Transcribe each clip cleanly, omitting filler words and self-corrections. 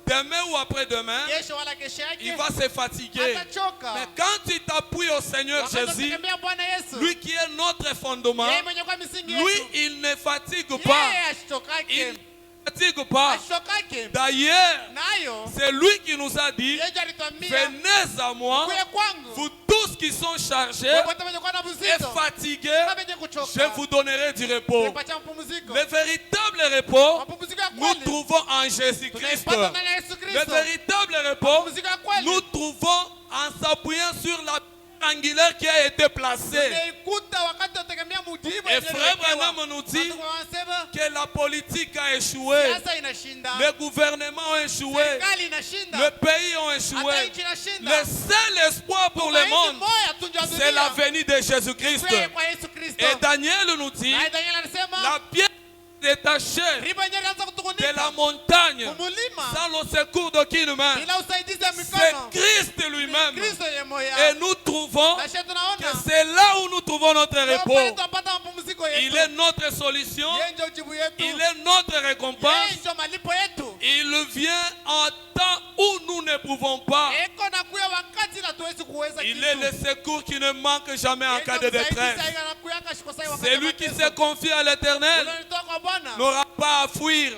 demain ou après-demain, il va se fatiguer. Mais quand tu t'appuies au Seigneur Jésus, lui qui est notre fondement, lui, il ne fatigue pas. Il ne fatigue pas. D'ailleurs, c'est lui qui nous a dit, venez à moi, vous tous qui sont chargés et fatigués, je vous donnerai du repos. Le véritable repos, nous trouvons en Jésus-Christ. Le véritable repos, nous trouvons en s'appuyant sur la angulaire qui a été placée. Et frère Branham nous dit que la politique a échoué, les gouvernements ont échoué, le pays ont échoué. Le seul espoir pour le monde, c'est la venue de Jésus-Christ. Et Daniel nous dit, la pierre détachée de la montagne sans le secours d'aucune main, c'est Christ lui-même. Et nous trouvons que c'est là où nous trouvons notre repos. Il est notre solution, il est notre récompense. Il vient en temps où nous ne pouvons pas. Il est le secours qui ne manque jamais en cas de détresse. Celui qui s'est confié à l'Éternel n'aura pas à fuir.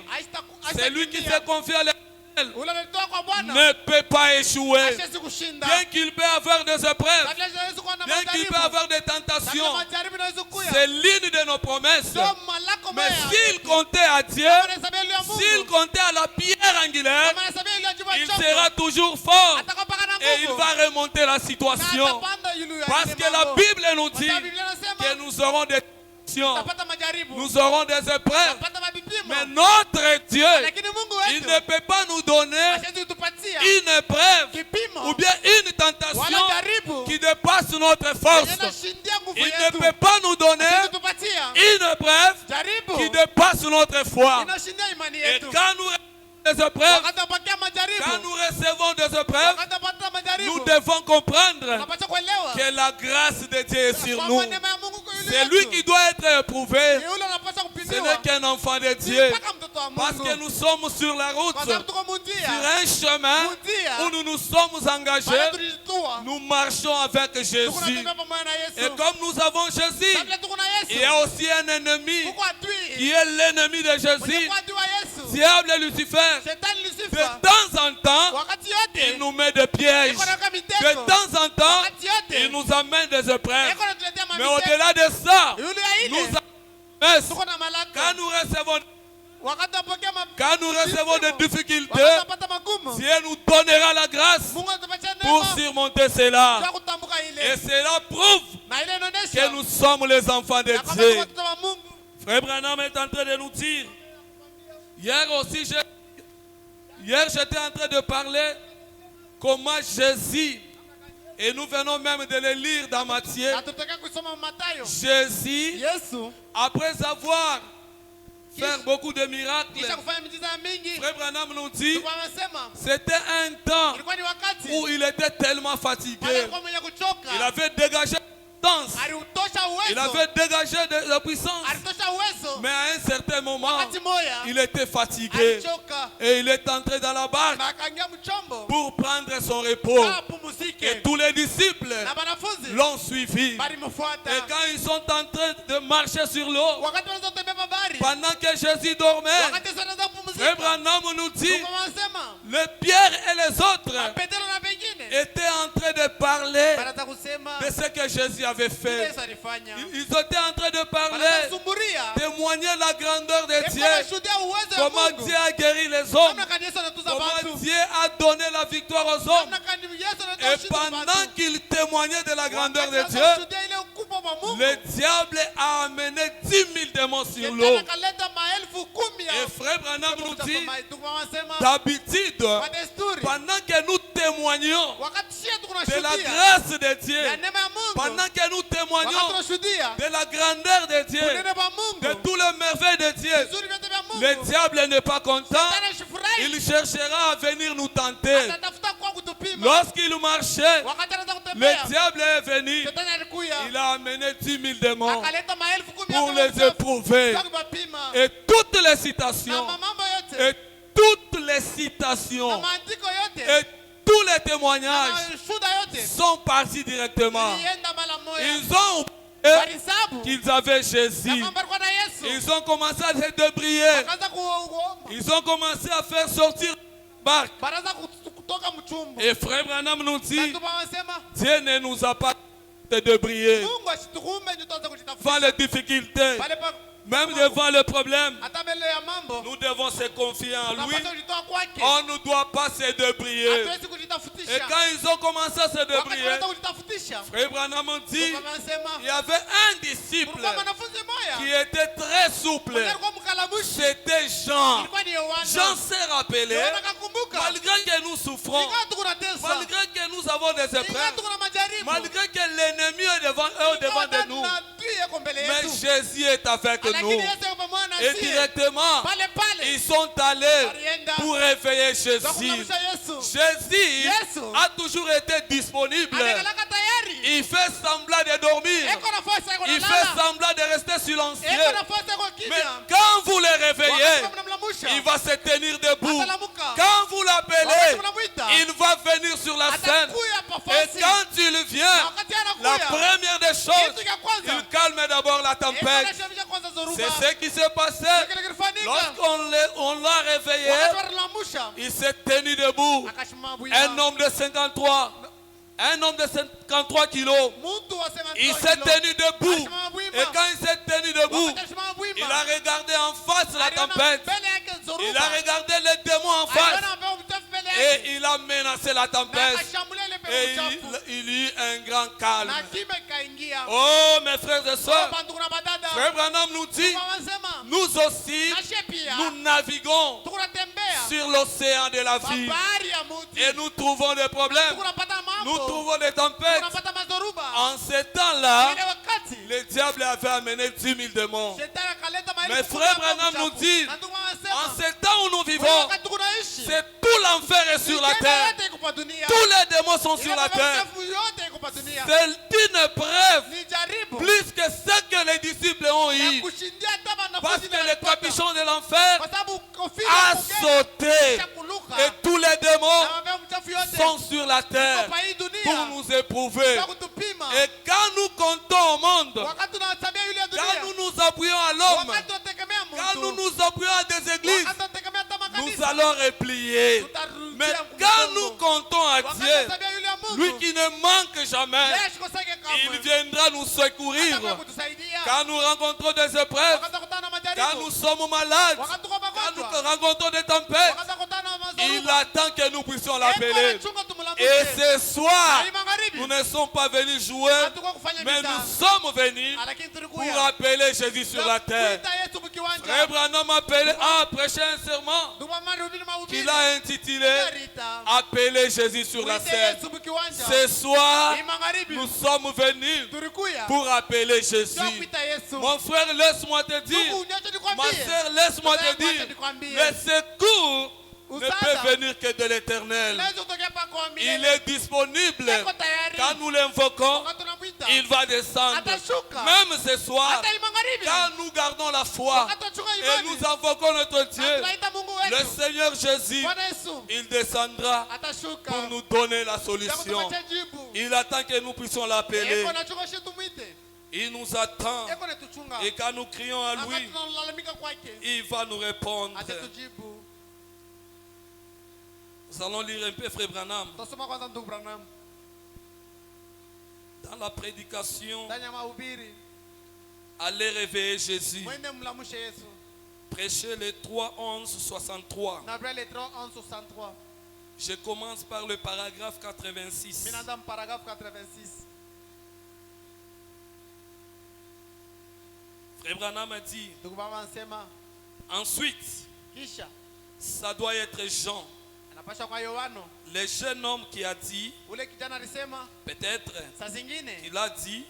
Celui qui s'est confié à l'Éternel ne peut pas échouer. Bien qu'il peut avoir des épreuves, bien qu'il peut avoir des tentations, c'est l'une de nos promesses. Mais s'il comptait à Dieu, s'il comptait à la pierre angulaire, il sera toujours fort et il va remonter la situation. Parce que la Bible nous dit que nous aurons des tentations, nous aurons des épreuves. Mais notre Dieu, il ne peut pas nous donner une épreuve ou bien une tentation qui dépasse notre force. Il ne peut pas nous donner une épreuve qui dépasse notre foi. Et quand nous des épreuves, quand nous recevons des épreuves, nous devons comprendre que la grâce de Dieu est sur nous. C'est lui qui doit être éprouvé. Ce n'est qu'un enfant de Dieu. Parce que nous sommes sur la route, sur un chemin où nous nous sommes engagés. Nous marchons avec Jésus. Et comme nous avons Jésus, il y a aussi un ennemi qui est l'ennemi de Jésus. Diable Lucifer. De temps en temps, il nous met des pièges. De temps en temps, il nous amène des épreuves. Mais au-delà de ça, quand nous recevons des difficultés, Dieu nous donnera la grâce pour surmonter cela. Et cela prouve que nous sommes les enfants de Dieu. Frère Branham est en train de nous dire, hier j'étais en train de parler comment Jésus, et nous venons même de le lire dans Matthieu, Jésus, après avoir fait beaucoup de miracles, Frère Branham nous dit, c'était un temps où il était tellement fatigué. Il avait dégagé il avait dégagé de la puissance. Mais à un certain moment, il était fatigué. Et il est entré dans la barque pour prendre son repos. Et tous les disciples l'ont suivi. Et quand ils sont en train de marcher sur l'eau, pendant que Jésus dormait, Frère Branham nous dit, les Pierre et les autres étaient en train de parler de ce que Jésus avait fait. Ils étaient en train de parler, témoigner la grandeur de Dieu, comment Dieu a guéri les hommes, comment Dieu a donné la victoire aux hommes. Et pendant qu'ils témoignaient de la grandeur de Dieu, le diable a amené 10 000 démons sur l'eau. Et Frère Branham nous dit, d'habitude, pendant que nous témoignons de la grâce de Dieu, pendant que nous témoignons de la grandeur de Dieu, de tous les merveilles de Dieu, le diable n'est pas content. Il cherchera à venir nous tenter. Lorsqu'il marchait, le diable est venu. Il a amené 10 000 démons pour les éprouver. Et toutes les citations et toutes les les citations et tous les témoignages sont partis directement. Ils ont qu'ils avaient Jésus. Ils ont commencé à se débrouiller. Ils ont commencé à faire sortir la barque. Et frère Branham nous dit, Dieu ne nous a pas de débrouiller devant les difficultés. Même devant le problème, nous devons se confier en lui. On ne doit pas se débrouiller. Et quand ils ont commencé à se débrouiller, frère Branham dit, il y avait un disciple qui était très souple. C'était Jean. Jean s'est rappelé, malgré que nous souffrons, malgré que nous avons des épreuves, malgré que l'ennemi est devant de nous, mais Jésus est avec nous. Et directement, ils sont allés pour réveiller Jésus. Jésus a toujours été disponible. Il fait semblant de dormir. Il fait semblant de rester silencieux. Mais quand vous le réveillez, il va se tenir debout. Quand vous l'appelez, il va venir sur la scène. Et quand il vient, la première des choses, il calme d'abord la tempête. C'est ce qui s'est passé. Lorsqu'on l'a réveillé, il s'est tenu debout. Un homme de 53 kilos. Il s'est tenu debout. Et quand il s'est tenu debout, il a regardé en face la tempête. Il a regardé les démons en face. Et il a menacé la tempête. Et il eut un grand calme. Oh mes frères et sœurs, frère Branham nous dit, nous aussi, nous naviguons sur l'océan de la vie. Et nous trouvons des problèmes. Nous trouvons des tempêtes. En ce temps-là, le diable avait amené 10 000 démons. Mais frère Branham nous dit, en ce temps où nous vivons, c'est tout l'enfer est sur la terre. Tous les démons sont sur la terre. C'est une preuve plus que ce que les disciples ont eu. Parce que le capuchon de l'enfer a sauté. Et tous les démons sont sur la terre pour nous éprouver. Et quand nous comptons au monde, quand nous nous appuyons à l'homme, quand nous nous appuyons à des églises, nous allons replier. Mais quand nous comptons à Dieu, lui qui ne manque jamais, il viendra nous secourir. Quand nous rencontrons des épreuves, quand nous sommes malades, quand nous rencontrons des tempêtes, il attend que nous puissions l'appeler. Et ce soir, nous ne sommes pas venus jouer, mais nous sommes venus pour appeler Jésus sur la terre. Frère Branham a prêché un serment qu'il a intitulé Appeler Jésus sur la terre. Ce soir, nous sommes venus pour appeler Jésus. Mon frère, laisse-moi te dire, ma soeur, laisse-moi te dire, le secours ne peut venir que de l'Éternel. Il est disponible. Quand nous l'invoquons, il va descendre. Même ce soir, quand nous gardons la foi et nous invoquons notre Dieu, le Seigneur Jésus, il descendra pour nous donner la solution. Il attend que nous puissions l'appeler. Il nous attend. Et quand nous crions à lui, il va nous répondre. Nous allons lire un peu Frère Branham. Dans la prédication, allez réveiller Jésus. Prêchez le 3:11-63. Je commence par le paragraphe 86. Frère Branham a dit, ensuite, ça doit être Jean, le jeune homme qui a dit, peut-être qu'il a dit,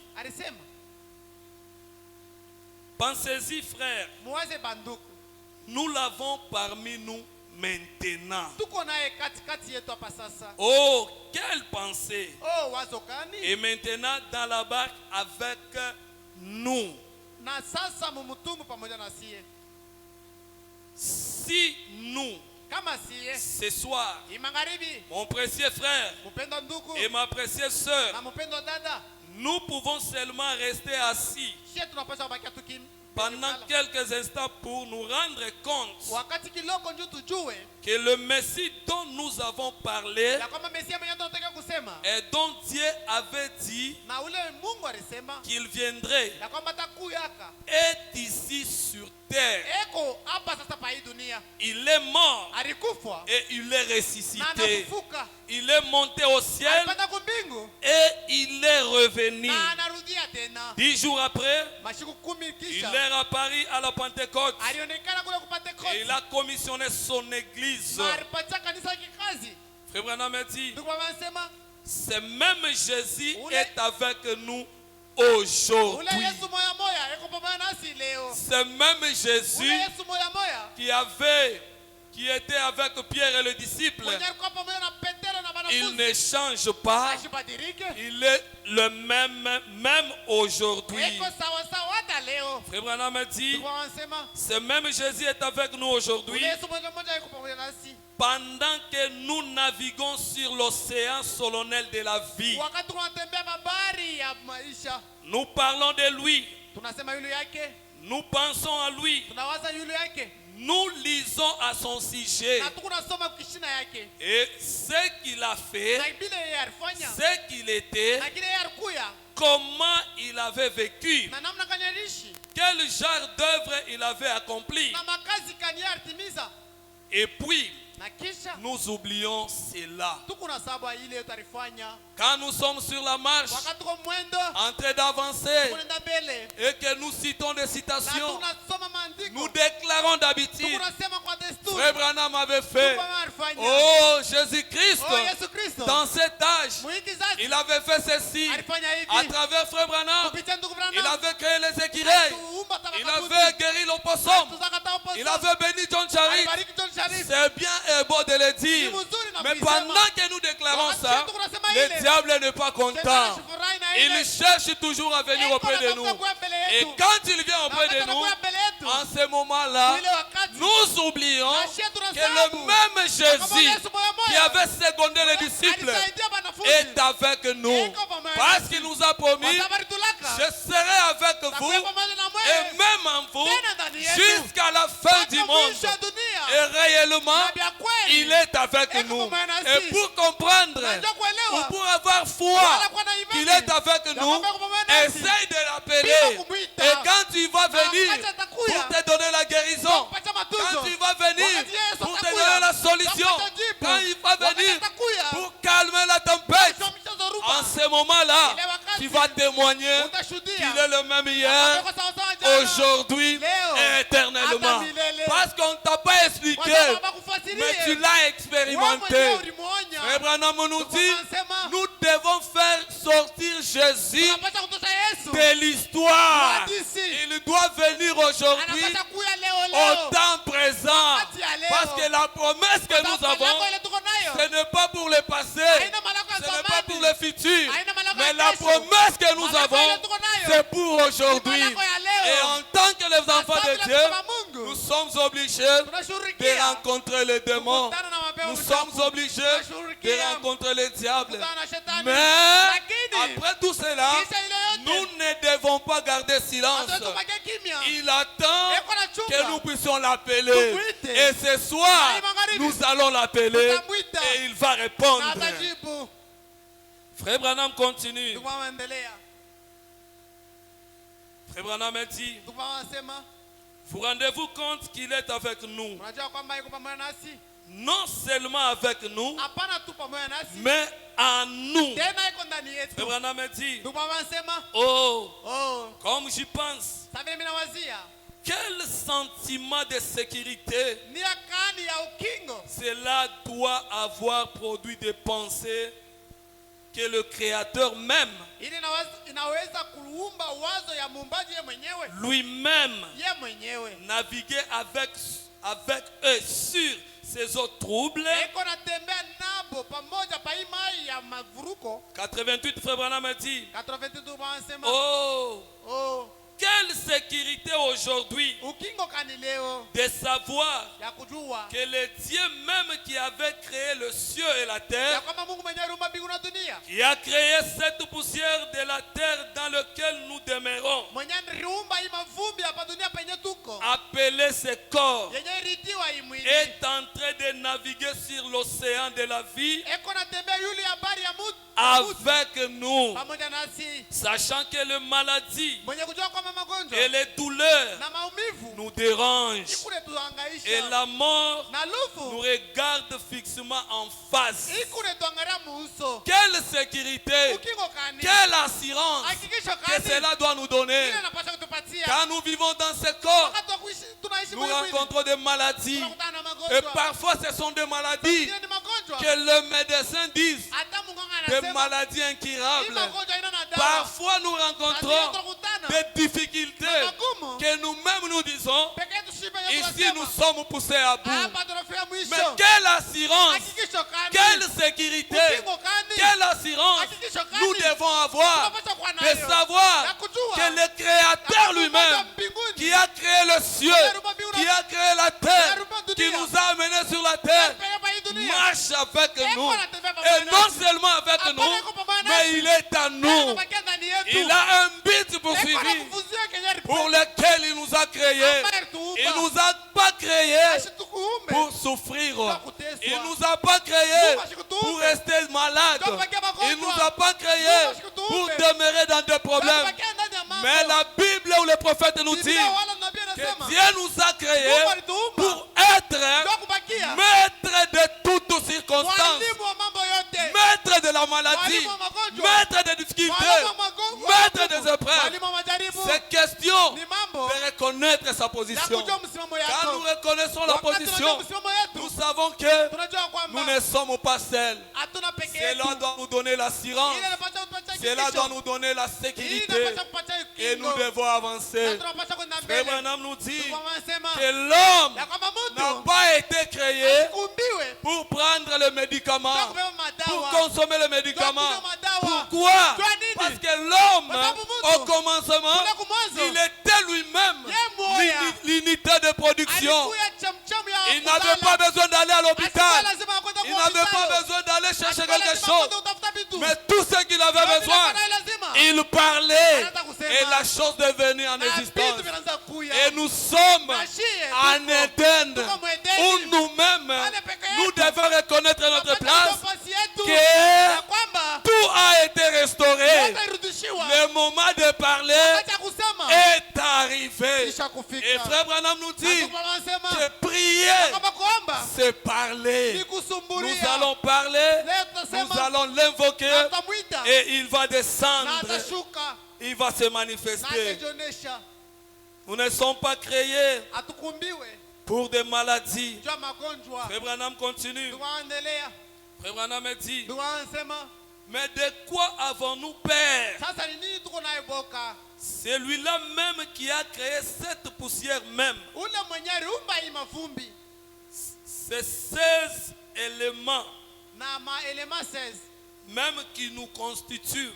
pensez-y frère, nous l'avons parmi nous maintenant. Oh, quelle pensée! Et maintenant dans la barque avec nous. Si nous ce soir, mon précieux frère et ma précieuse sœur, nous pouvons seulement rester assis pendant quelques instants pour nous rendre compte que le Messie dont nous avons parlé et dont Dieu avait dit qu'il viendrait est ici sur terre. Il est mort et il est ressuscité. Il est monté au ciel et il est revenu. 10 jours après, il est apparu à la Pentecôte et il a commissionné son église. Frère Branham a dit, ce même Jésus est avec nous aujourd'hui. Ce même Jésus qui était avec Pierre et les disciples, il ne change pas. Il est le même aujourd'hui. Frère Branham a dit, ce même Jésus est avec nous aujourd'hui. Pendant que nous naviguons sur l'océan solennel de la vie, nous parlons de lui. Nous pensons à lui. Nous lisons à son sujet. Et ce qu'il a fait, ce qu'il était, comment il avait vécu, quel genre d'œuvre il avait accompli. Et puis, nous oublions cela. Quand nous sommes sur la marche, en train d'avancer, et que nous citons des citations, nous déclarons d'habitude, Frère Branham avait fait, oh Jésus-Christ, dans cet âge, il avait fait ceci, à travers Frère Branham, il avait créé les écureuils, il avait guéri l'opossum, il avait béni John Charit. C'est bien et beau de le dire, mais pendant que nous déclarons ça, le diable n'est pas content. Il cherche toujours à venir auprès de nous. Et quand il vient auprès de nous, en ce moment-là, nous oublions que le même Jésus qui avait secondé les disciples est avec nous. Parce qu'il nous a promis, je serai avec vous et même en vous jusqu'à la fin du monde. Et réellement, il est avec nous. Et pour comprendre, ou pour avoir foi qu'il est avec nous, essaye de l'appeler. Et quand il va venir pour te donner la guérison, quand il va venir pour te donner la solution, quand il va venir pour calmer la tempête, en ce moment-là, tu vas témoigner qu'il est le même hier, aujourd'hui et éternellement. Parce qu'on ne t'a pas expliqué, mais tu l'as expérimenté. Frère Branham nous dit, nous devons faire sortir Jésus de l'histoire. Il doit venir aujourd'hui au temps présent. Parce que la promesse que nous avons, ce n'est pas pour le passé, ce n'est pas pour le futur, mais la promesse que nous avons, c'est pour aujourd'hui. Et en tant que les enfants de Dieu, nous sommes obligés de rencontrer les démons. Nous sommes obligés de rencontrer les diables. Mais après tout cela, nous ne devons pas garder silence. Il attend que nous puissions l'appeler. Et ce soir, nous allons l'appeler et il va répondre. Frère Branham continue. Frère Branham dit, vous rendez-vous compte qu'il est avec nous? Non seulement avec nous, mais en nous. Frère Branham dit, oh, comme j'y pense, quel sentiment de sécurité cela doit avoir produit des pensées que le Créateur même lui-même naviguait avec eux sur ces eaux troubles. 88, Frère Branham dit, oh, Quelle sécurité aujourd'hui de savoir que le Dieu même qui avait créé le ciel et la terre, qui a créé cette poussière de la terre dans laquelle nous demeurons, appelé ce corps, est en train de naviguer sur l'océan de la vie avec nous, sachant que les maladies et les douleurs nous dérangent et la mort nous regarde fixement en face. Quelle sécurité, quelle assurance que cela doit nous donner. Quand nous vivons dans ce corps, nous rencontrons des maladies et parfois ce sont des maladies que les médecins disent des maladies incurables. Parfois nous rencontrons des difficultés que nous-mêmes nous disons, ici nous sommes poussés à bout. Mais quelle assurance, quelle sécurité, quelle assurance nous devons avoir de savoir que le Créateur lui-même, qui a créé le ciel, qui a créé la terre, qui nous a amenés sur la terre, marche avec nous. Et non seulement avec nous, mais il est à nous. Il a un but poursuivi pour lequel il nous a créés. Il ne nous a pas créés pour souffrir. Il ne nous a pas créés pour rester malades. Il ne nous a pas créés pour demeurer dans des problèmes. Mais la Bible ou les prophètes nous disent que Dieu nous a créés pour être maître de toutes circonstances, maître de la maladie, maître des difficultés, maître des épreuves. C'est question de reconnaître sa position. Quand nous reconnaissons la position, nous savons que nous ne sommes pas seuls. Cela doit nous donner l'assurance. Cela doit nous donner la sécurité. Et nous devons avancer. Frère Branham nous dit que l'homme n'a pas été créé pour prendre le médicament, pour consommer le médicament. Pourquoi? Parce que l'homme, au commencement, il était lui-même l'unité de production. Il n'avait pas besoin d'aller à l'hôpital. Il n'avait pas besoin d'aller chercher quelque chose. Mais tout ce qu'il avait besoin, il parlait et la chose est venue en existence. Et nous sommes en Éden où nous-mêmes, nous devons reconnaître notre place, que tout a été restauré. Le moment de parler est arrivé. Et Frère Branham nous dit que prier, c'est parler. Nous allons parler, nous allons l'invoquer et il va descendre. Il va se manifester. Nous ne sommes pas créés pour des maladies. Frère Branham continue. Frère Branham dit, mais de quoi avons-nous peur? C'est lui-là même qui a créé cette poussière même. Ces 16 éléments même qui nous constituent.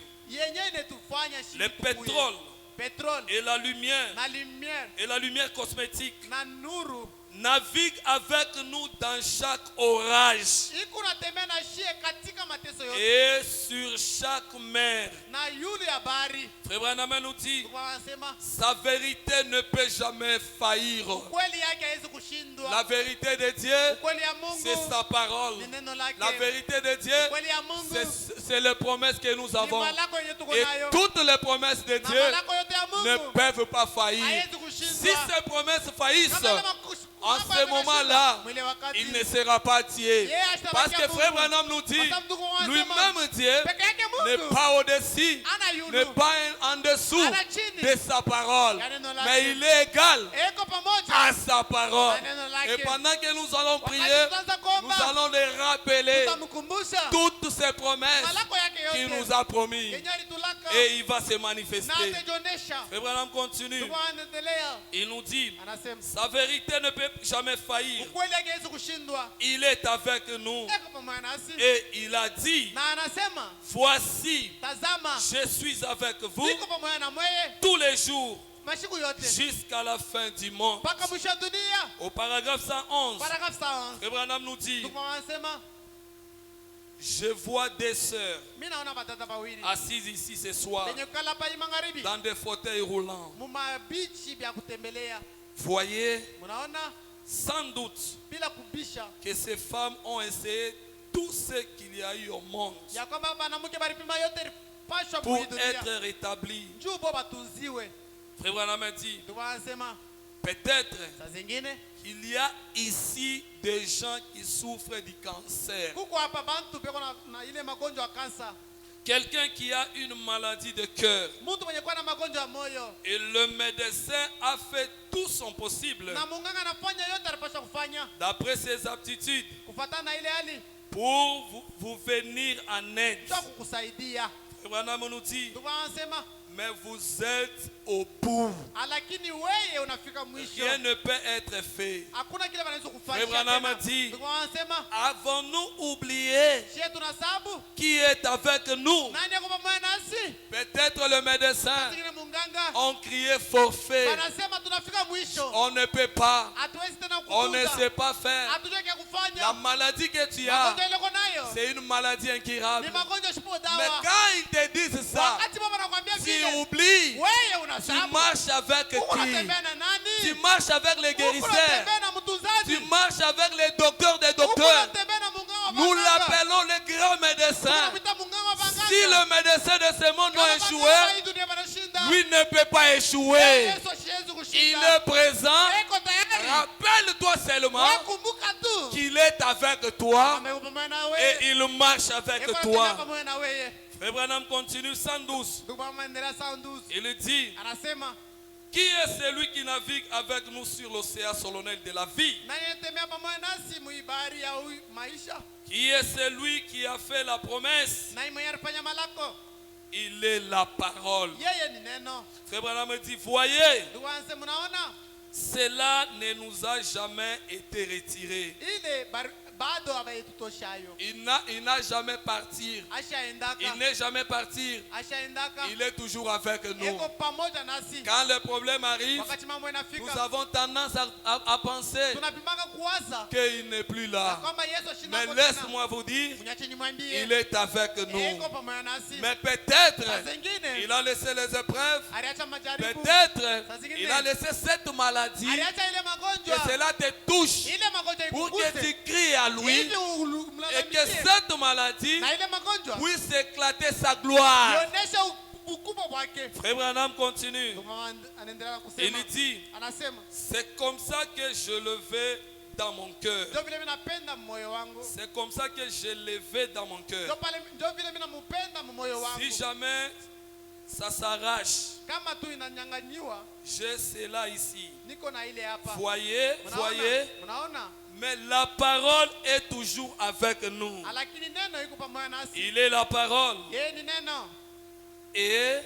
Le pétrole et la lumière et la lumière cosmétique navigue avec nous dans chaque orage et sur chaque mer. Frère Branham nous dit, sa vérité ne peut jamais faillir. La vérité de Dieu, c'est sa parole. La vérité de Dieu, c'est les promesses que nous avons. Et toutes les promesses de Dieu ne peuvent pas faillir. Si ces promesses faillissent, en ce moment-là, il ne sera pas Dieu. Parce que Frère Branham nous dit, lui-même Dieu n'est pas au-dessus, n'est pas en dessous de sa parole. Mais il est égal à sa parole. Et pendant que nous allons prier, nous allons les rappeler toutes ces promesses qu'il nous a promis. Et il va se manifester. Frère Branham continue. Il nous dit, sa vérité ne peut jamais faillir. Il est avec nous. Et il a dit, voici, je suis avec vous tous les jours jusqu'à la fin du monde. Au paragraphe 111, Frère Branham nous dit: je vois des sœurs assises ici ce soir dans des fauteuils roulants. Voyez, sans doute que ces femmes ont essayé tout ce qu'il y a eu au monde pour être rétablies. Frère Branham dit: peut-être il y a ici des gens qui souffrent du cancer. Quelqu'un qui a une maladie de cœur. Et le médecin a fait tout son possible d'après ses aptitudes pour vous venir en aide. Abraham nous dit: mais vous êtes au bout. Rien ne peut être fait. Frère Branham dit: avons-nous oublié qui est avec nous? Peut-être le médecin ont crié forfait. On ne peut pas. On ne sait pas faire. La maladie que tu as, c'est une maladie incurable. Mais quand ils te disent ça, tu oublies. Tu marches avec qui? Tu marches avec les guérisseurs. Tu marches avec les docteurs des docteurs. Nous l'appelons le grand médecin. Si le médecin de ce monde a échoué, lui ne peut pas échouer. Il est présent. Rappelle-toi seulement qu'il est avec toi et il marche avec toi. Frère Branham continue 112. Il dit: qui est celui qui navigue avec nous sur l'océan solennel de la vie? Qui est celui qui a fait la promesse? Il est la parole. Frère Branham dit: voyez, cela ne nous a jamais été retiré. Il n'a jamais parti. Il n'est jamais parti. Il est toujours avec nous. Quand le problème arrive, nous avons tendance à penser qu'il n'est plus là. Mais laisse-moi vous dire, il est avec nous. Mais peut-être il a laissé les épreuves. Peut-être il a laissé cette maladie, que cela te touche, pour que tu cries à lui et que cette maladie puisse éclater sa gloire. Frère Branham continue. Il dit: c'est comme ça que je le vais dans mon cœur. C'est comme ça que je le vais dans mon cœur. Si jamais ça s'arrache, j'ai cela ici. Voyez, voyez. Mais la parole est toujours avec nous. Il est la parole. Et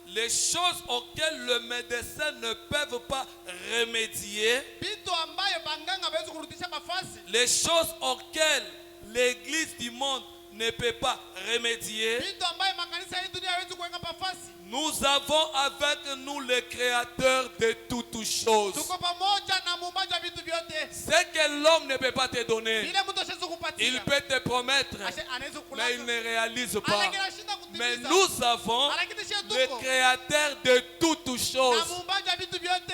les choses auxquelles le médecin ne peut pas remédier, les choses auxquelles l'église du monde ne peut pas remédier, nous avons avec nous le créateur de toutes choses. Ce que l'homme ne peut pas te donner, il peut te promettre, mais il ne réalise pas. Mais nous avons le créateur de toutes choses.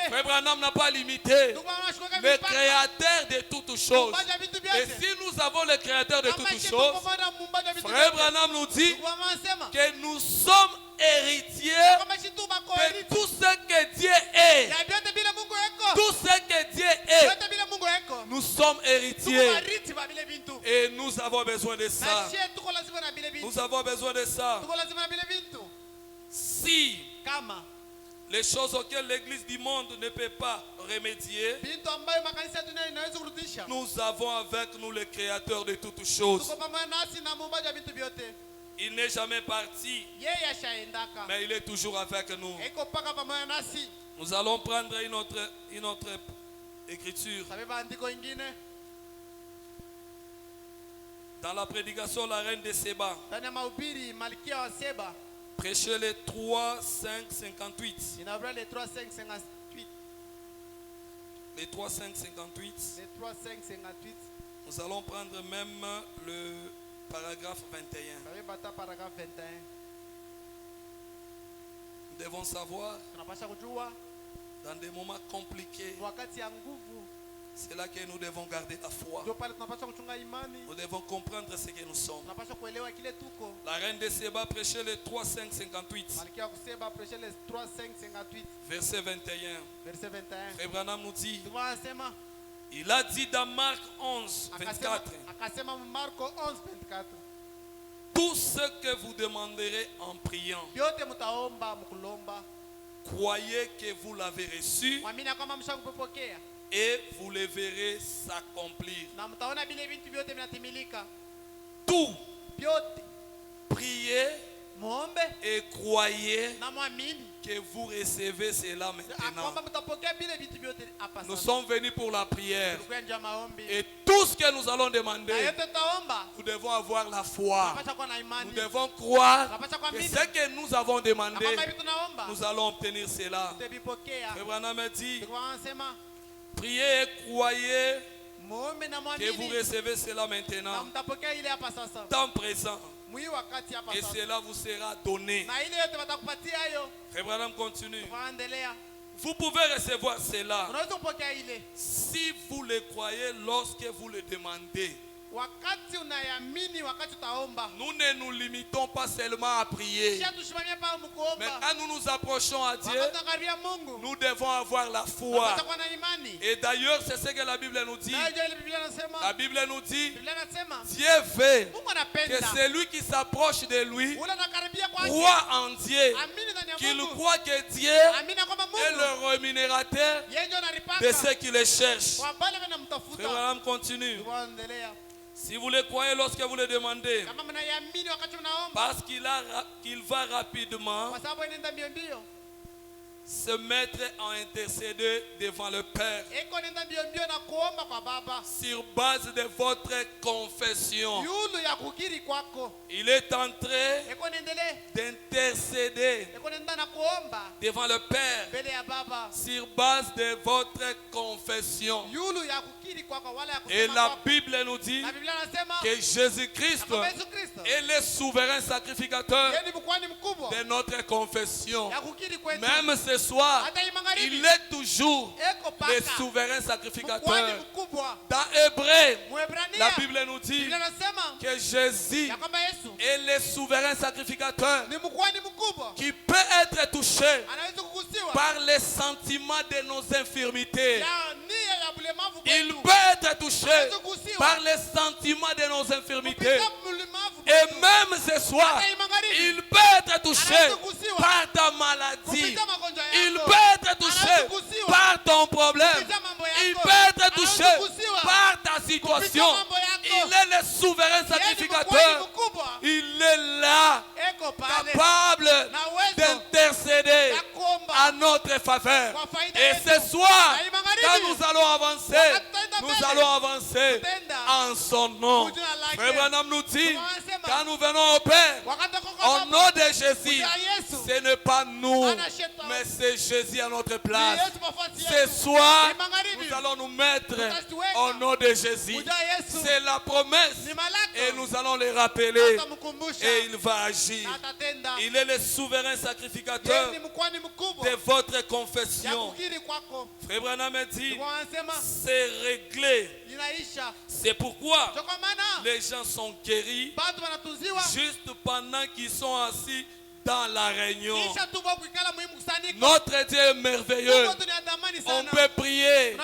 Frère Branham n'a pas limité le créateur de toutes choses. Et si nous avons le créateur de toutes choses, Frère Branham nous dit que nous sommes héritiers de tout ce que Dieu est. Tout ce que Dieu est, nous sommes héritiers. Et nous avons besoin de ça. Nous avons besoin de ça. Si les choses auxquelles l'église du monde ne peut pas remédier, nous avons avec nous le créateur de toutes choses. Il n'est jamais parti, mais il est toujours avec nous. Nous allons prendre une autre écriture. Dans la prédication, la reine de Séba, Prêchez les 3, 5, 58. Les 3, 5, 58. Les 3, 5, 58. Les 3, 5, 58. Nous allons prendre même le paragraphe 21. Paragraphe 21. Nous devons savoir, dans des moments compliqués, c'est là que nous devons garder la foi. Nous devons comprendre ce que nous sommes. La reine de Séba prêchait le 3, 5, 58. Verset 21. Frère Branham nous dit, il a dit dans Marc 11, 24. Tout ce que vous demanderez en priant, croyez que vous l'avez reçu et vous le verrez s'accomplir. Tout, priez et croyez que vous recevez cela maintenant. Nous sommes venus pour la prière. Et tout ce que nous allons demander, nous devons avoir la foi. Nous devons croire que ce que nous avons demandé, nous allons obtenir cela. Frère Branham a dit, priez et croyez que vous recevez cela maintenant, temps présent. Et cela vous sera donné. Frère Branham continue. Vous pouvez recevoir cela si vous le croyez lorsque vous le demandez. Nous ne nous limitons pas seulement à prier. Mais quand nous nous approchons à Dieu, nous devons avoir la foi. Et d'ailleurs, c'est ce que la Bible nous dit. La Bible nous dit, Dieu veut que celui qui s'approche de lui croit en Dieu, qu'il croit que Dieu est le rémunérateur de ceux qui le cherchent. Frère Branham continue. Si vous le croyez lorsque vous le demandez, parce qu'il va rapidement se mettre à intercéder devant le Père sur base de votre confession. Il est en train d'intercéder devant le Père sur base de votre confession. Et la Bible nous dit que Jésus-Christ est le souverain sacrificateur de notre confession. Même ce soir, il est toujours le souverain sacrificateur. Dans Hébreu, la Bible nous dit que Jésus est le souverain sacrificateur qui peut être touché par les sentiments de nos infirmités. Il peut être touché par les sentiments de nos infirmités. Et même ce soir, il peut être touché par ta maladie. Il peut être touché par ton problème. Il peut être touché par ta situation. Il est le souverain sacrificateur. Il est là, capable d'intercéder à notre faveur. Et ce soir, quand nous allons avancer en son nom. Frère Branham nous dit, quand nous venons au Père, au nom de Jésus, ce n'est pas nous, mais c'est Jésus à notre place. Ce soir, nous allons nous mettre au nom de Jésus. C'est la promesse et nous allons le rappeler et il va agir. Il est le souverain sacrificateur de votre confession. Frère Branham a dit, c'est réglé. C'est pourquoi les gens sont guéris juste pendant qu'ils sont assis dans la réunion. Notre Dieu est merveilleux. On peut prier.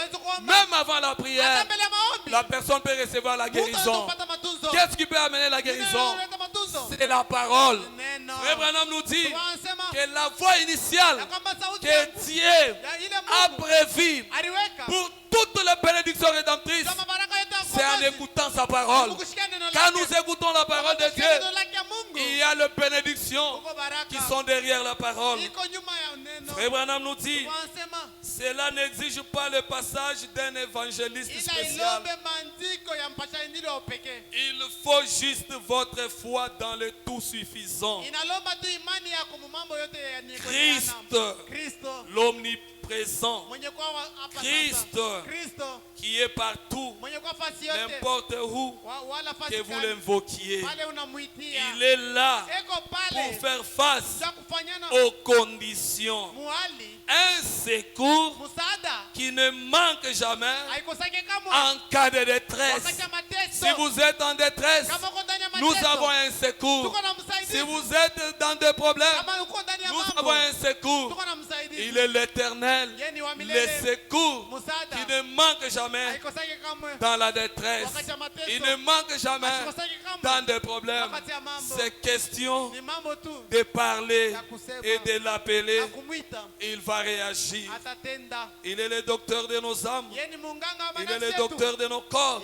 Même avant la prière, la personne peut recevoir la guérison. Qu'est-ce qui peut amener la guérison? C'est la parole. Frère Branham nous dit que la voie initiale que Dieu a prévue pour toutes les bénédictions rédemptrices, c'est en écoutant sa parole. Quand nous écoutons la parole de Dieu, il y a les bénédictions qui sont derrière la parole. Frère Branham nous dit, Cela n'exige pas le passage d'un évangéliste spécial. Il faut juste votre foi dans le tout suffisant. Christ, l'omniprésent. Christ, qui est partout, n'importe où que vous l'invoquiez. Il est là pour faire face aux conditions. Un secours qui ne manque jamais en cas de détresse. Si vous êtes en détresse, nous avons un secours. Si vous êtes dans des problèmes, nous avons un secours. Il est l'Éternel, le secours qui ne manque jamais dans la détresse. Il ne manque jamais dans des problèmes. C'est question de parler et de l'appeler. Il va réagir. Il est le docteur de nos âmes. Il est le docteur de nos corps.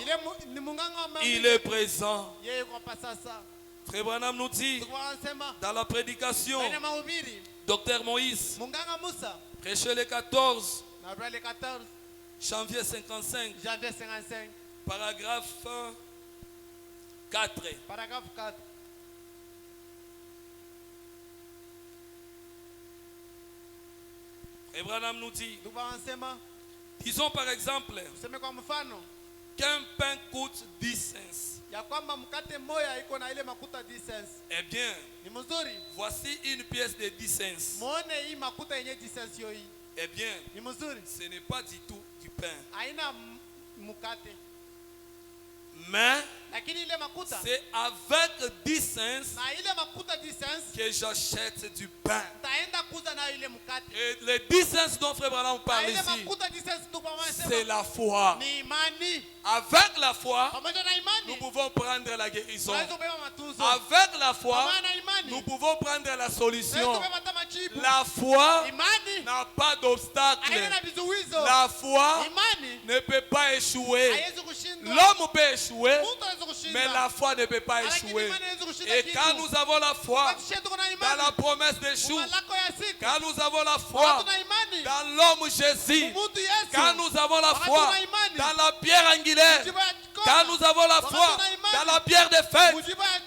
Il est présent. Frère Branham nous dit dans la prédication, Docteur Moïse, prêché le 14 janvier 55, paragraphe 4. Frère Branham nous dit, disons par exemple qu'un pain coûte 10 cents. Eh bien, voici une pièce de 10 cents. Eh bien, ce n'est pas du tout du pain. Mais c'est avec 10 cents que j'achète du pain. Et les 10 cents dont Frère Branham parle ici, c'est la foi. Avec la foi, nous pouvons prendre la guérison. Avec la foi, nous pouvons prendre la solution. La foi n'a pas d'obstacle. La foi ne peut pas échouer. L'homme peut échouer, mais la foi ne peut pas échouer. Et quand nous avons la foi dans la promesse des jours, quand nous avons la foi dans l'homme Jésus, quand nous avons la foi dans la pierre angulaire, quand nous avons la foi dans la pierre de fête,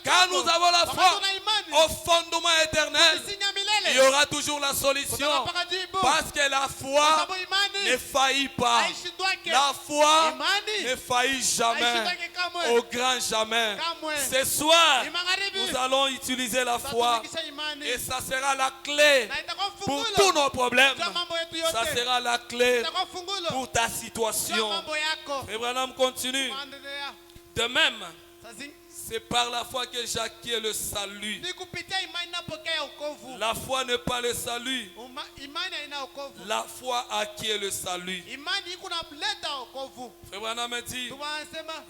quand nous avons la foi au fondement éternel, il y aura toujours la solution. Parce que la foi ne faillit pas. La foi ne faillit jamais. Au grand jamais. Ce soir, nous allons utiliser la foi. Et ça sera la clé pour tous nos problèmes. Ça sera la clé pour ta situation. Et Branham continue. De même, c'est par la foi que j'acquiers le salut. La foi n'est pas le salut. La foi acquiert le salut. Frère Branham me dit,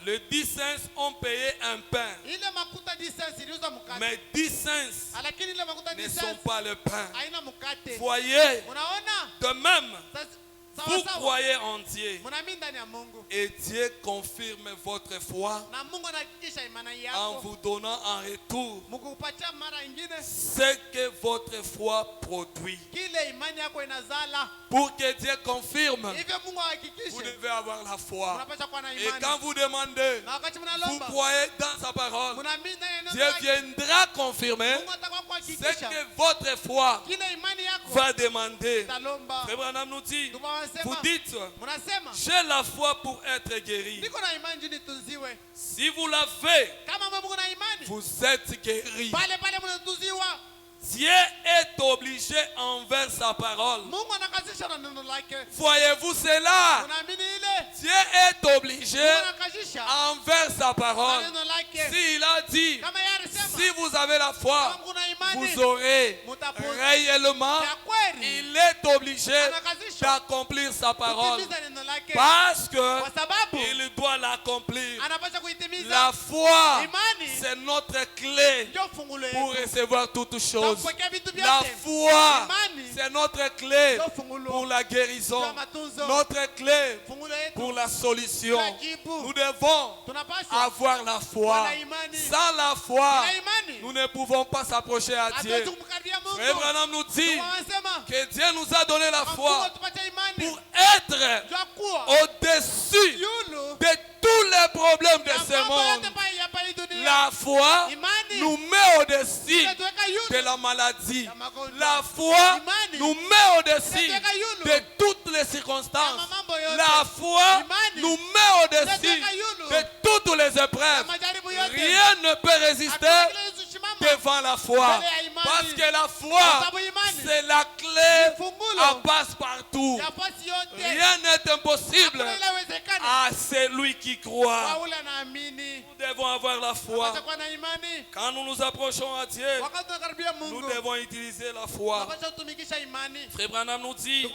les 10 cents ont payé un pain. Mais 10 cents ne sont pas le pain. Voyez, de même, vous croyez en Dieu et Dieu confirme votre foi en vous donnant en retour ce que votre foi produit. Pour que Dieu confirme, vous devez avoir la foi. Et quand vous demandez, vous croyez dans sa parole, Dieu viendra confirmer ce que votre foi va demander. Frère Branham nous dit, vous dites, j'ai la foi pour être guéri. Si vous l'avez, vous êtes guéri. Dieu est obligé envers sa parole. Voyez-vous cela? Dieu est obligé envers sa parole. S'il a dit, si vous avez la foi, vous aurez réellement, il est obligé d'accomplir sa parole. Parce qu'il doit l'accomplir. La foi, c'est notre clé pour recevoir toutes choses. La foi, c'est notre clé pour la guérison, notre clé pour la solution. Nous devons avoir la foi. Sans la foi, nous ne pouvons pas s'approcher à Dieu. Frère Branham nous dit que Dieu nous a donné la foi pour être au-dessus de tous les problèmes de ce monde. La foi nous met au-dessus de la maladie. La foi nous met au-dessus de toutes les circonstances. La foi nous met au-dessus de toutes les épreuves. Rien ne peut résister devant la foi. Parce que la foi, c'est la clé à passe-partout. Rien n'est impossible à celui qui croit. Nous devons avoir la foi. Quand nous nous approchons à Dieu, nous devons utiliser la foi. Frère Branham nous dit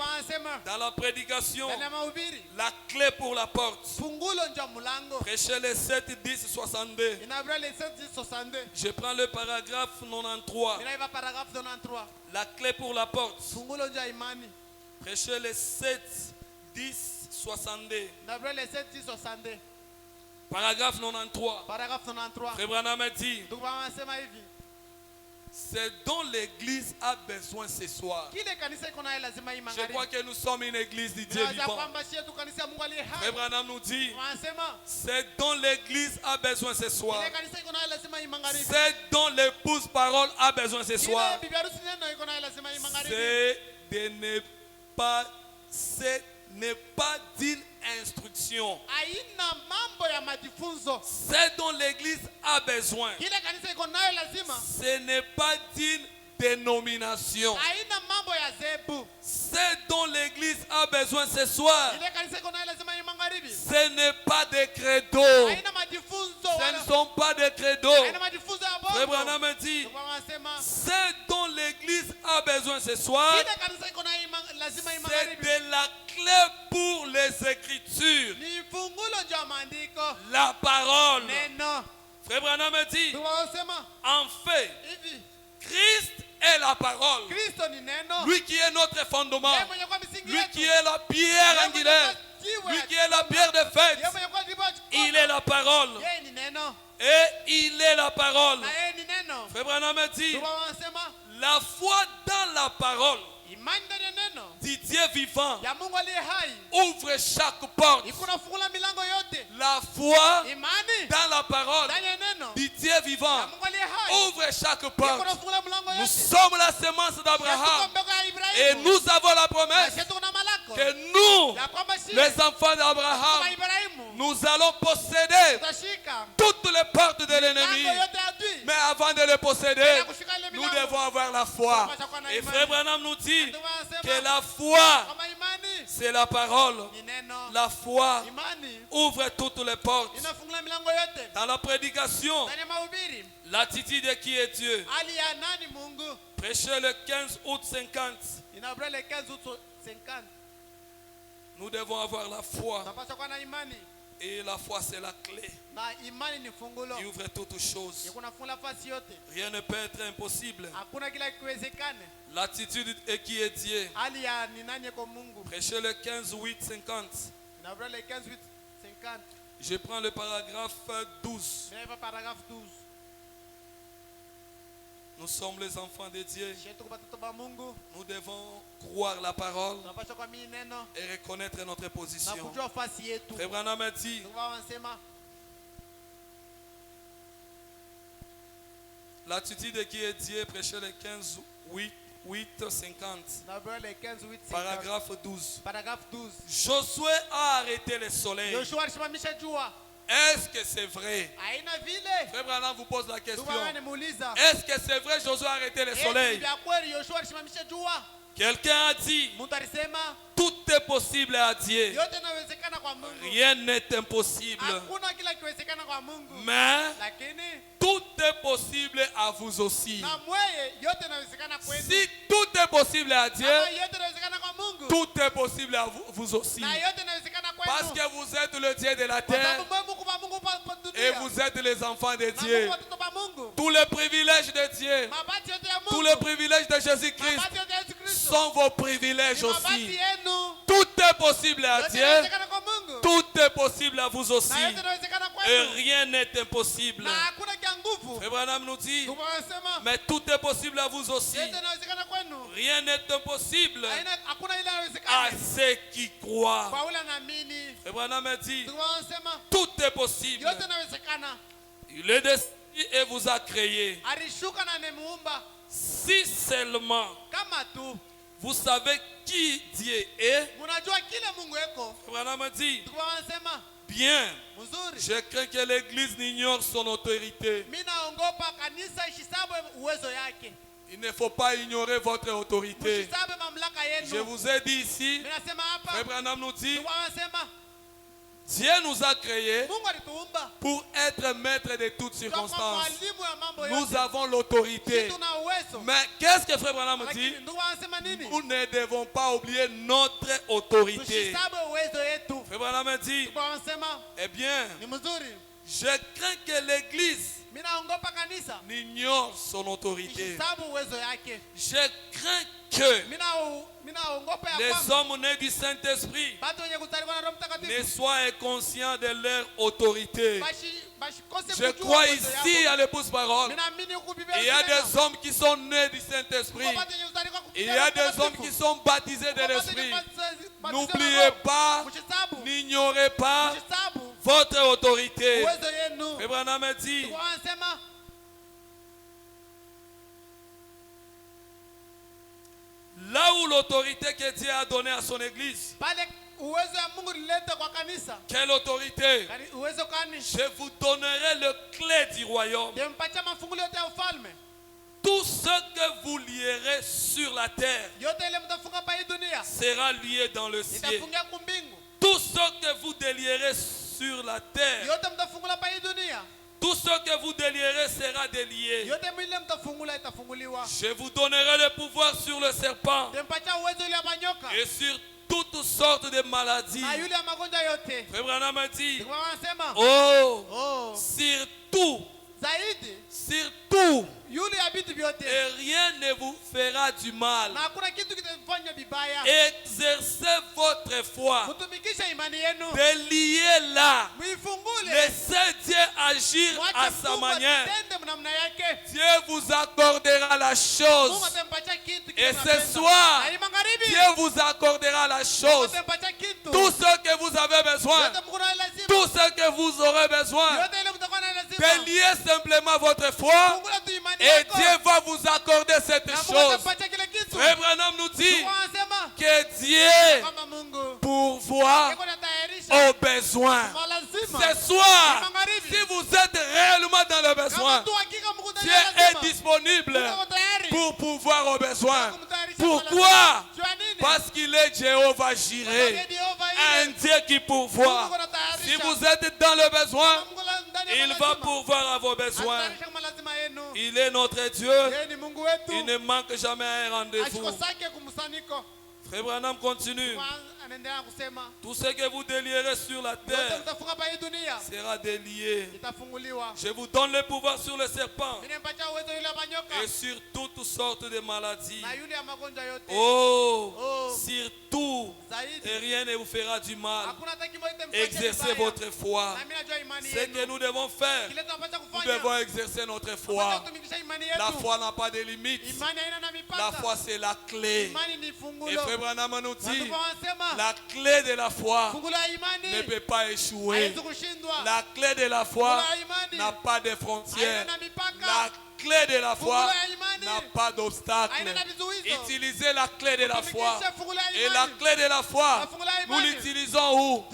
dans la prédication la clé pour la porte. Prêchez les 7, 10, 62. Je prends le paragraphe 93. La clé pour la porte. Prêchez les 7, 10, 62. Paragraphe 93. Frère Branham dit c'est dont l'église a besoin ce soir. Je crois que nous sommes une église du Dieu vivant. Frère Branham nous dit c'est dont l'église a besoin ce soir. C'est dont l'épouse parole a besoin ce soir. C'est n'est pas d'une instruction. C'est dont l'église a besoin. Ce n'est pas d'une dénomination. C'est dont l'église a besoin ce soir. Ce n'est pas des credos. Ce ne sont pas des credos. Frère Branham dit c'est dont l'église a besoin ce soir. C'est de la clé pour les écritures. La parole. Frère Branham dit en fait, Christ est la parole. Lui qui est notre fondement. Lui qui est la pierre angulaire. Lui qui est la pierre de fête. Il est la parole. Et il est la parole. Frère Branham dit la foi dans la parole du Dieu vivant ouvre chaque porte. La foi dans la parole du Dieu vivant ouvre chaque porte. Nous sommes la semence d'Abraham et nous avons la promesse que nous, les enfants d'Abraham, nous allons posséder toutes les portes de l'ennemi. Mais avant de les posséder, nous devons avoir la foi. Et Frère Branham nous dit que la foi, c'est la parole. La foi ouvre toutes les portes. Dans la prédication, l'attitude de qui est Dieu. Prêchez le 15 août 50. Nous devons avoir la foi. Et la foi, c'est la clé qui ouvre toutes choses. Rien ne peut être impossible. L'attitude est qui est Dieu. Prêchez le 15, 8, 50. Je prends le paragraphe 12. Nous sommes les enfants de Dieu. Nous devons croire la parole et reconnaître notre position. Frère Branham a dit l'attitude qui est Dieu, prêchez le 15, 8, 50. Paragraphe 12. Josué a arrêté le soleil. Est-ce que c'est vrai? Frère Branham vous pose la question. Est-ce que c'est vrai Josué a arrêté le soleil? Quelqu'un a dit tout est possible à Dieu. Rien n'est impossible. Mais tout est possible à vous aussi. Si tout est possible à Dieu, tout est possible à vous aussi. Parce que vous êtes le Dieu de la terre et vous êtes les enfants de Dieu. Tous les privilèges de Dieu, tous les privilèges de Jésus-Christ sont vos privilèges aussi. Tout est possible à Dieu. Tout est possible à vous aussi. Et rien n'est impossible. Frère Branham nous dit, mais tout est possible à vous aussi. Rien n'est impossible à ceux qui croient. Et Branham a dit, tout est possible. Il est destiné et vous a créé. Si seulement vous savez qui Dieu est, Branham a dit, bien, je crains que l'Église n'ignore son autorité. Il ne faut pas ignorer votre autorité. Je vous ai dit ici, Frère Branham nous dit, Dieu nous a créés pour être maître de toutes circonstances. Nous avons l'autorité. Mais qu'est-ce que Frère Branham dit? Nous ne devons pas oublier notre autorité. Frère Branham dit, eh bien, je crains que l'Église n'ignore son autorité. Je crains que les hommes nés du Saint-Esprit ne soient inconscients de leur autorité. Je crois ici à l'épouse parole. Il y a des hommes qui sont nés du Saint-Esprit. Il y a des hommes qui sont baptisés de l'Esprit. N'oubliez pas, n'ignorez pas votre autorité. Abraham a dit, là où l'autorité que Dieu a donnée à son église, quelle autorité? Je vous donnerai le clé du royaume. Tout ce que vous lierez sur la terre sera lié dans le ciel. Tout ce que vous délierez sur la terre, tout ce que vous délierez sera délié. Je vous donnerai le pouvoir sur le serpent et sur toutes sortes de maladies. Frère Branham a dit, oh, surtout, et rien ne vous fera du mal. Exercez votre foi. Déliez-la. Laissez Dieu agir à sa manière. Dieu vous accordera la chose. Et ce soir, Dieu vous accordera la chose. Tout ce que vous avez besoin, tout ce que vous aurez besoin, déliez simplement votre foi et Dieu va vous accorder cette chose. Frère Branham nous dit que Dieu pourvoit aux besoins. Ce soir, si vous êtes réellement dans le besoin, Dieu est disponible pour pouvoir aux besoins. Pourquoi? Parce qu'il est Jéhovah Jireh, un Dieu qui pourvoit. Si vous êtes dans le besoin, il va pourvoir à vos besoins. Il est notre Dieu. Il ne manque jamais un rendez-vous. Frère Branham continue. Tout ce que vous délierez sur la terre sera délié. Je vous donne le pouvoir sur le serpent et sur toutes sortes de maladies. Oh, surtout, et rien ne vous fera du mal. Exercez votre foi. Ce que nous devons faire, nous devons exercer notre foi. La foi n'a pas de limite. La foi, c'est la clé. Et Frère Branham nous dit, la clé de la foi ne peut pas échouer. La clé de la foi n'a pas de frontières. La clé de la foi n'a pas d'obstacle. Utilisez la clé de la foi. Et la clé de la foi, nous l'utilisons où?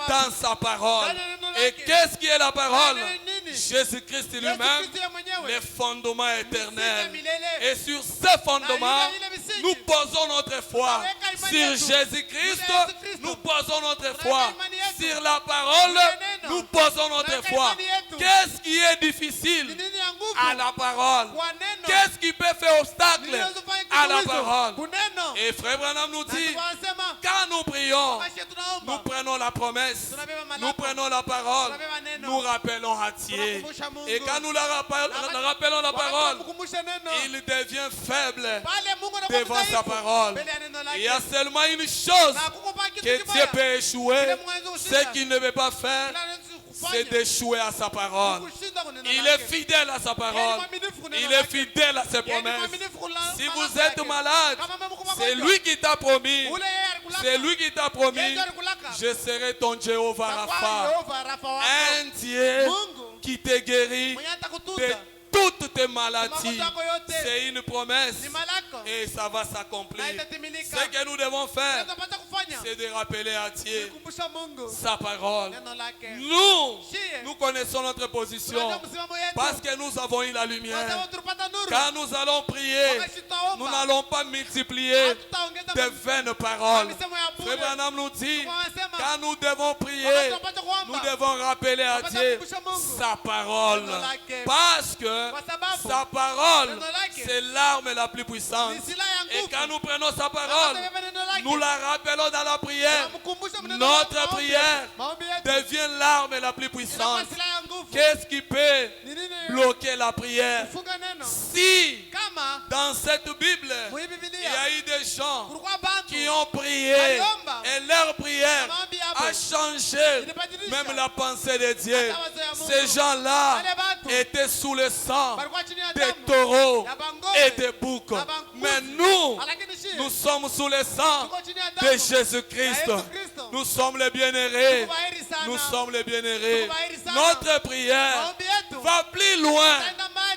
Dans sa parole. Et qu'est-ce qui est la parole? Jésus-Christ lui-même, les fondements éternels. Et sur ces fondements, nous posons notre foi. Sur Jésus-Christ, nous posons notre foi. Sur la parole, nous posons notre foi. Qu'est-ce qui est difficile à la parole? Qu'est-ce qui peut faire obstacle à la parole? Et Frère Branham nous dit, quand nous prions, nous prenons la promesse, nous prenons la parole, nous rappelons à Dieu. Et quand nous rappelons la parole, il devient faible devant sa parole. Il y a seulement une chose que Dieu peut échouer, ce qu'il ne veut pas faire, c'est d'échouer à sa parole. Il est fidèle à sa parole. Il est fidèle à ses promesses. Si vous êtes malade, c'est lui qui t'a promis. C'est lui qui t'a promis. Je serai ton Jéhovah Rapha. Un Dieu qui te guérit de toutes tes maladies. C'est une promesse et ça va s'accomplir. Ce que nous devons faire, c'est de rappeler à Dieu sa parole. Nous connaissons notre position parce que nous avons eu la lumière. Quand nous allons prier, nous n'allons pas multiplier de vaines paroles. Frère Branham nous dit, quand nous devons prier, nous devons rappeler à Dieu sa parole. Parce que sa parole, c'est l'arme la plus puissante. Et quand nous prenons sa parole, nous la rappelons dans la prière. Notre prière devient l'arme la plus puissante. Qu'est-ce qui peut bloquer la prière? Si dans cette Bible, il y a eu des gens qui ont prié et leur prière a changé même la pensée de Dieu. Ces gens-là étaient sous le sang des taureaux et des boucs. Mais nous sommes sous le sang de Jésus-Christ. Nous sommes les bien-aimés. Nous sommes les bien-aimés. Notre prière va plus loin.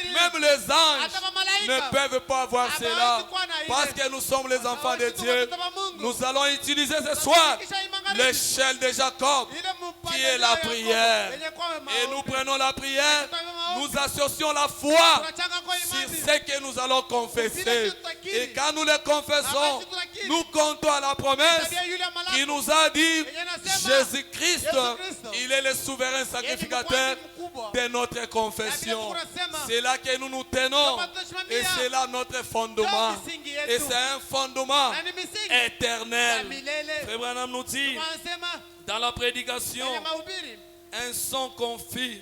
Même les anges ne peuvent pas voir cela. Parce que nous sommes les enfants de Dieu. Nous allons utiliser ce soir l'échelle de Jacob, qui est la prière. Et nous prenons la prière, nous associons la foi sur ce que nous allons confesser. Et quand nous le confessons, nous comptons à la promesse qui nous a dit Jésus-Christ, il est le souverain sacrificateur de notre confession. C'est là que nous nous tenons et c'est là notre fondement. Et c'est un fondement éternel. Frère Branham nous dit dans la prédication, un son confit.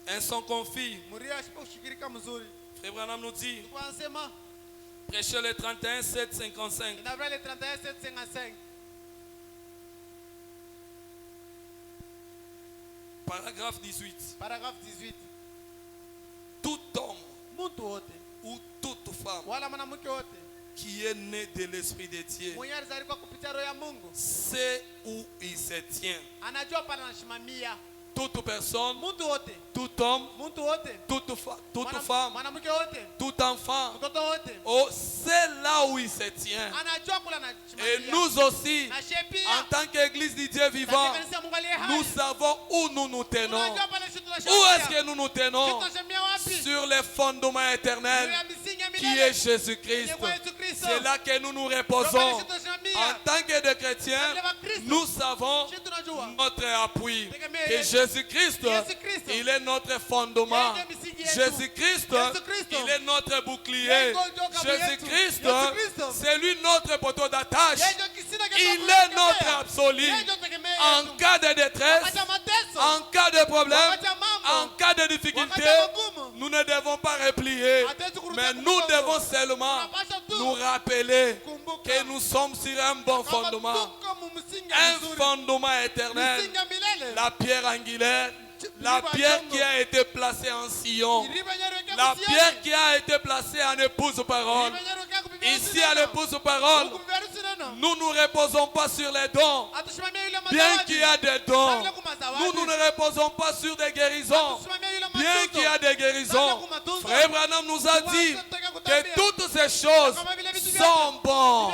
Un son confit. Frère Branham nous dit, prêchez le 31, 7, 55. Paragraphe 18. Tout homme ou toute femme qui est né de l'Esprit de Dieu sait où il se tient. Toute personne, tout homme, toute femme, tout enfant, c'est là où il se tient. Et nous aussi, en tant qu'Église du Dieu vivant, nous savons où nous nous tenons. Où est-ce que nous nous tenons? Sur les fondements éternels qui est Jésus-Christ. C'est là que nous nous reposons. En tant que chrétiens, nous savons notre appui. Et Jésus-Christ, il est notre fondement. Jésus-Christ, il est notre bouclier. Jésus-Christ, c'est lui notre poteau d'attache. Il est notre absolu. En cas de détresse, en cas de problème, en cas de difficulté, nous ne devons pas replier. Mais nous devons seulement nous rappeler que nous sommes sur un bon fondement. Un fondement éternel. La pierre angulaire. La pierre qui a été placée en sillon. La pierre qui a été placée en épouse parole. Ici à l'épouse parole, nous ne reposons pas sur les dons. Bien qu'il y a des dons, nous ne reposons pas sur des guérisons. Bien qu'il y a des guérisons, Frère Branham nous a dit que toutes ces choses sont bonnes.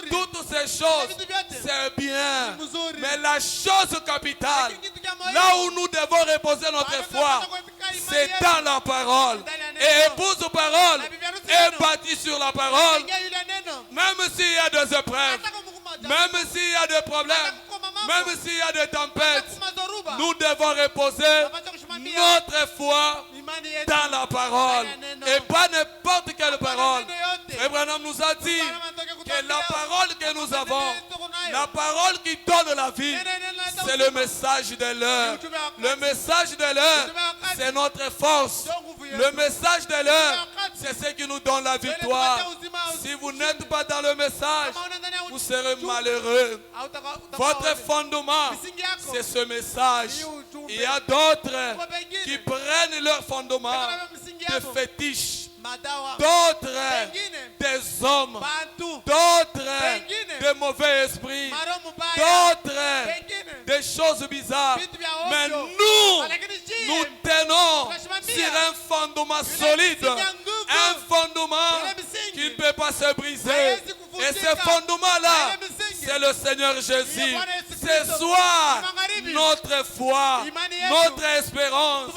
Toutes ces choses, c'est bien. Mais la chose capitale, là où nous devons reposer notre foi, c'est dans la parole. Et épouse parole est bâtie sur la parole. Même s'il y a des épreuves, même s'il y a des problèmes, même s'il y a des tempêtes, nous devons reposer notre foi dans la parole. Et pas n'importe quelle parole. Abraham nous a dit que la parole que nous avons, la parole qui donne la vie, c'est le message de l'heure. Le message de l'heure, c'est notre force. Le message de l'heure, c'est ce qui nous donne la victoire. Si vous n'êtes pas dans le message, vous serez malheureux. Votre fondement, c'est ce message. Il y a d'autres qui prennent leur fondement de fétiches, d'autres des hommes, d'autres des mauvais esprits, d'autres des choses bizarres. Mais nous tenons sur un fondement solide, un fondement qui ne peut pas se briser. Et ce fondement-là, c'est le Seigneur Jésus. Ce soir, notre foi, notre espérance,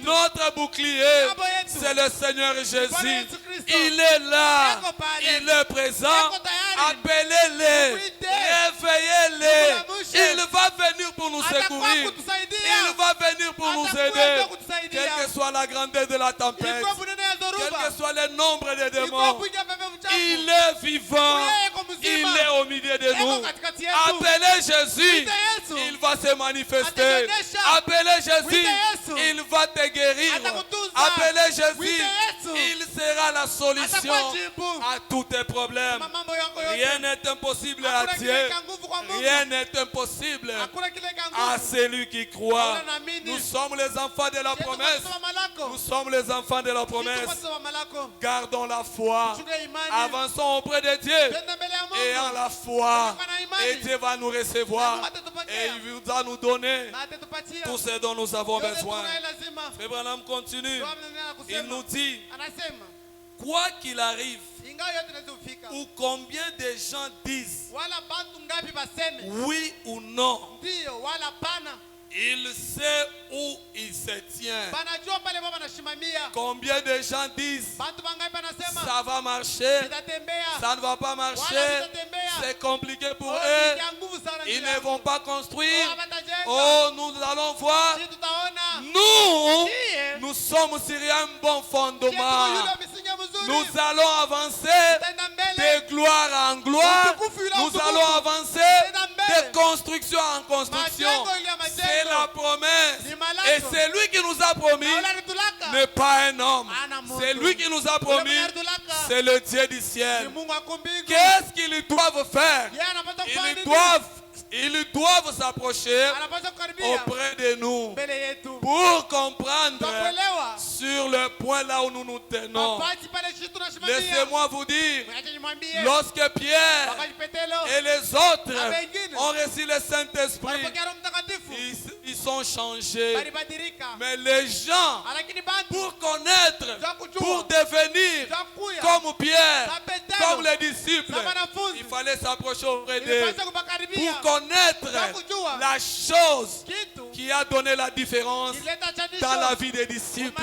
notre bouclier, c'est le Seigneur Jésus. Il est là, il est présent. Appelez-les, réveillez-les. Il va venir pour nous secourir. Il va venir pour nous aider. Quelle que soit la grandeur de la tempête, quel que soit le nombre de démons, il est vivant. Il est au milieu de nous. Appelez Jésus, il va se manifester. Appelez Jésus, il va te guérir. Appelez Jésus, il sera la solution à tous tes problèmes. Rien n'est impossible à Dieu. Rien n'est impossible à celui qui croit. Nous sommes les enfants de la promesse. Nous sommes les enfants de la promesse. Gardons la foi. Avançons auprès de Dieu. Ayant la foi. Et Dieu va nous recevoir. Et il va nous donner tout ce dont nous avons besoin. Frère Branham continue. Il nous dit, quoi qu'il arrive, ou combien de gens disent oui ou non, il sait où il se tient. Combien de gens disent ça va marcher, ça ne va pas marcher, c'est compliqué pour eux, ils ne vont pas construire. Oh, nous allons voir. Nous sommes sur un bon fondement. Nous allons avancer de gloire en gloire. Nous allons avancer de construction en construction. C'est la promesse. Et c'est lui qui nous a promis n'est pas un homme. C'est lui qui nous a promis. C'est le Dieu du ciel. Qu'est-ce qu'ils doivent faire? Ils doivent s'approcher auprès de nous pour comprendre sur le point là où nous nous tenons. Laissez-moi vous dire, lorsque Pierre et les autres ont reçu le Saint-Esprit, ils sont changés. Mais les gens, pour connaître, pour devenir comme Pierre, comme les disciples, il fallait s'approcher auprès d'eux pour connaître la chose qui a donné la différence dans la vie des disciples.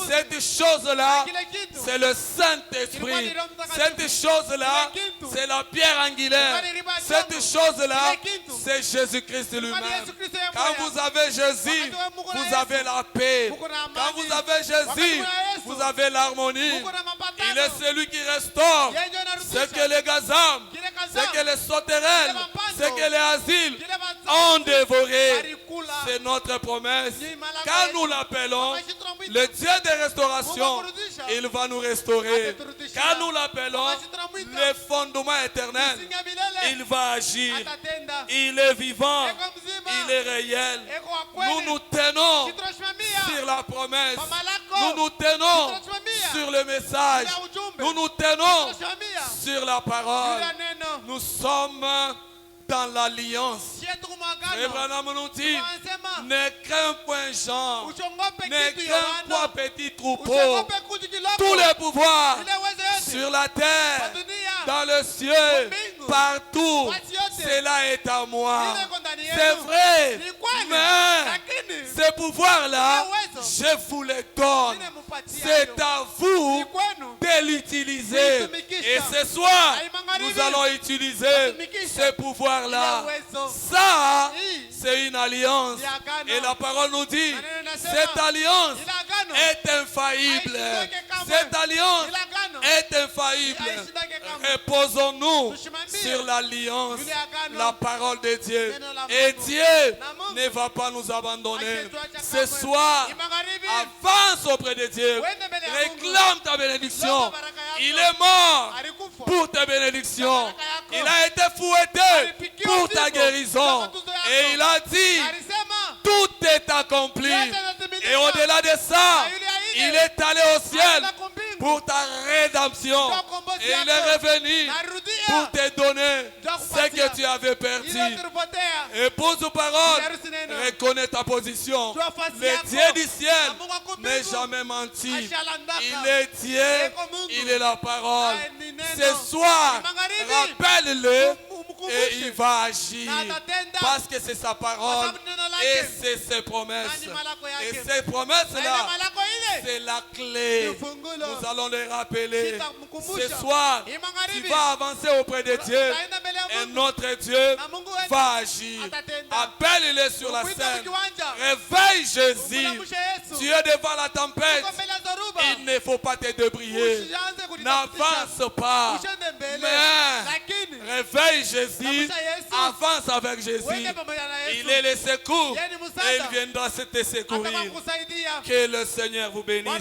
Cette chose-là, c'est le Saint-Esprit. Cette chose-là, c'est la pierre angulaire. Cette chose-là, c'est Jésus-Christ lui-même. Quand vous avez Jésus, vous avez la paix. Quand vous avez Jésus, vous avez l'harmonie. Il est celui qui restaure ce que les gazam, ce que les sauterelles, ce que les asiles ont dévoré. C'est notre promesse. Quand nous l'appelons, le Dieu de restauration, il va nous restaurer. Quand nous l'appelons, le fondement éternel, il va agir. Il est vivant, il est réel. Nous nous tenons sur la promesse. Nous nous tenons sur le message. Nous nous tenons sur la parole. Nous sommes dans l'alliance. Abraham nous dit, ne crains point Jean, ne crains point petit troupeau. Tous les pouvoirs sur la terre, dans le ciel, partout, cela est à moi. C'est vrai, mais ces pouvoirs-là, je vous les donne. C'est à vous de l'utiliser. Et ce soir, nous allons utiliser ces pouvoirs-là. Ça, c'est une alliance. Et la parole nous dit, cette alliance est infaillible. Cette alliance est infaillible. Reposons-nous sur l'alliance, la parole de Dieu. Et Dieu ne va pas nous abandonner. Ce soir, avance auprès de Dieu. Réclame ta bénédiction. Il est mort pour ta bénédiction. Il a été fouetté pour ta guérison. Et il a dit, tout est accompli. Et au-delà de ça, Il est allé au ciel pour ta rédemption. Et il est revenu pour te donner ce que tu avais perdu. Épouse ou parole, reconnais ta position. Le Dieu du ciel n'est jamais menti. Il est Dieu, il est la parole. Ce soir, rappelle-le et il va agir. Parce que c'est sa parole et c'est ses promesses. Et ces promesses-là, c'est la clé. Nous allons les rappeler. Ce soir, tu vas avancer auprès de Dieu et notre Dieu va agir. Appelle-le sur la scène. Réveille Jésus. Tu es devant la tempête. Il ne faut pas te débrouiller. N'avance pas. Mais réveille Jésus. Avance avec Jésus. Il est le secours et il viendra te secourir. Que le Seigneur vous bénisse.